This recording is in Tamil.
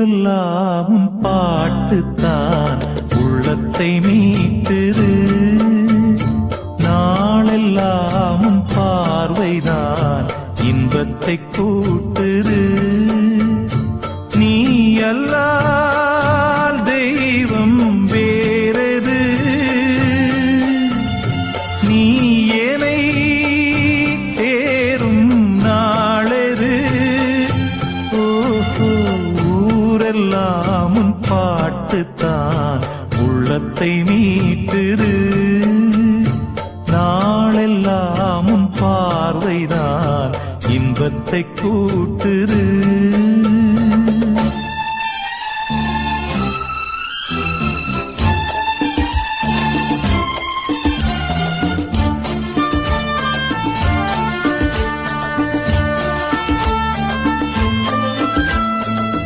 ஊரெல்லாம் உன் பாட்டுத்தான் உள்ளத்தை மீட்டுது. நாளெல்லாம் உன் பார்வைதான் இன்பத்தை கூட்டுது. நீ அல்லால் தெய்வம் வேறது, நீ என்னை சேரும் நாளெது. ஓஹோ, ஊரெல்லாம் உன் பாட்டுத்தான் உள்ளத்தை மீட்டுது. நாளெல்லாம் உன் பார்வைதான் இன்பத்தை கூட்டுது.